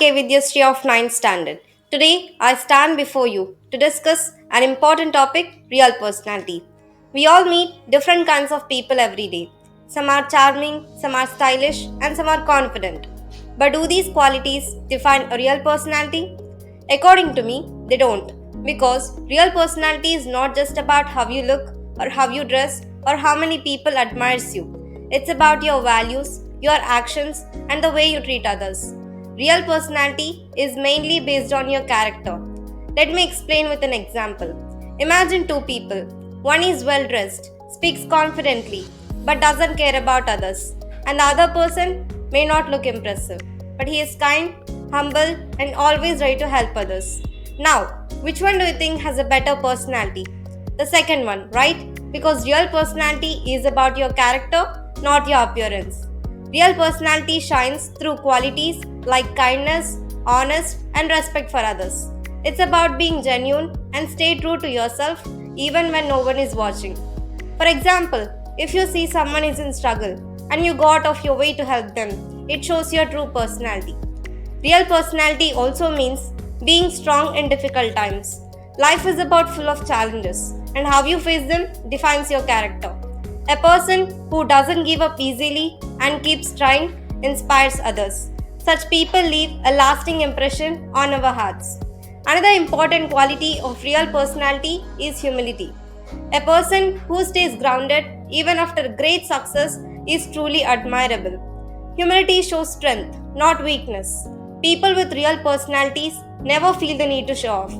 K. Vidyashree of ninth Standard. Today, I stand before you to discuss an important topic real personality. We all meet different kinds of people every day. Some are charming, some are stylish, and some are confident. But do these qualities define a real personality? According to me, they don't. Because real personality is not just about how you look, or how you dress, or how many people admires you. It's about your values, your actions, and the way you treat others. Real personality is mainly based on your character. Let me explain with an example. Imagine two people. One is well dressed, speaks confidently, but doesn't care about others. And the other person may not look impressive, but he is kind, humble, and always ready to help others. Now, which one do you think has a better personality? The second one, right? Because real personality is about your character, not your appearance. Real personality shines through qualities like kindness, honest, and respect for others. It's about being genuine and stay true to yourself even when no one is watching. For example, if you see someone is in struggle and you go out of your way to help them, it shows your true personality. Real personality also means being strong in difficult times. Life is about full of challenges, and how you face them defines your character. A person who doesn't give up easily and keeps trying inspires others. Such people leave a lasting impression on our hearts. Another important quality of real personality is humility. A person who stays grounded even after great success is truly admirable. Humility shows strength, not weakness. People with real personalities never feel the need to show off.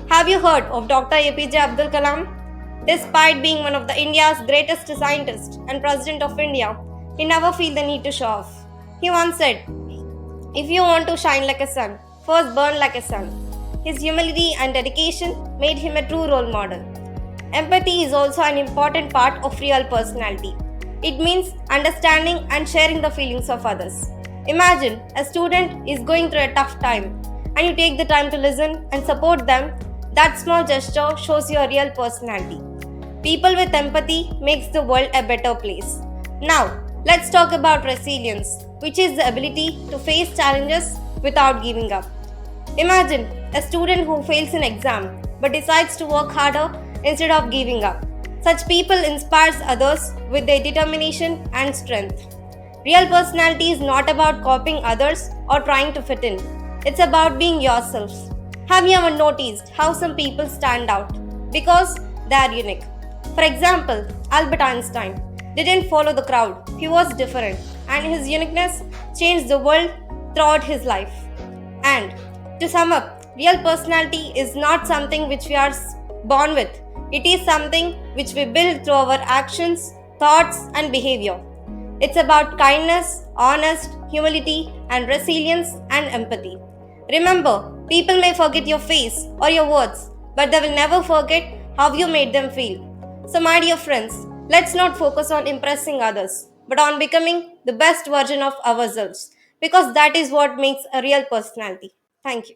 Have you heard of Dr. APJ Abdul Kalam? Despite being one of the India's greatest scientists and President of India, he never felt the need to show off. He once said, if you want to shine like a sun, first burn like a sun. His humility and dedication made him a true role model. Empathy is also an important part of real personality. It means understanding and sharing the feelings of others. Imagine a student is going through a tough time and you take the time to listen and support them. That small gesture shows your real personality. People with empathy makes the world a better place. Now, let's talk about resilience, which is the ability to face challenges without giving up. Imagine a student who fails an exam but decides to work harder instead of giving up. Such people inspires others with their determination and strength. Real personality is not about copying others or trying to fit in. It's about being yourself. Have you ever noticed how some people stand out? Because they are unique. For example, Albert Einstein didn't follow the crowd. He was different, and his uniqueness changed the world throughout his life. And to sum up, real personality is not something which we are born with. It is something which we build through our actions, thoughts, and behavior. It's about kindness, honest, humility, and resilience and empathy. Remember, people may forget your face or your words, but they will never forget how you made them feel. So, my dear friends, let's not focus on impressing others, but on becoming the best version of ourselves, because that is what makes a real personality. Thank you.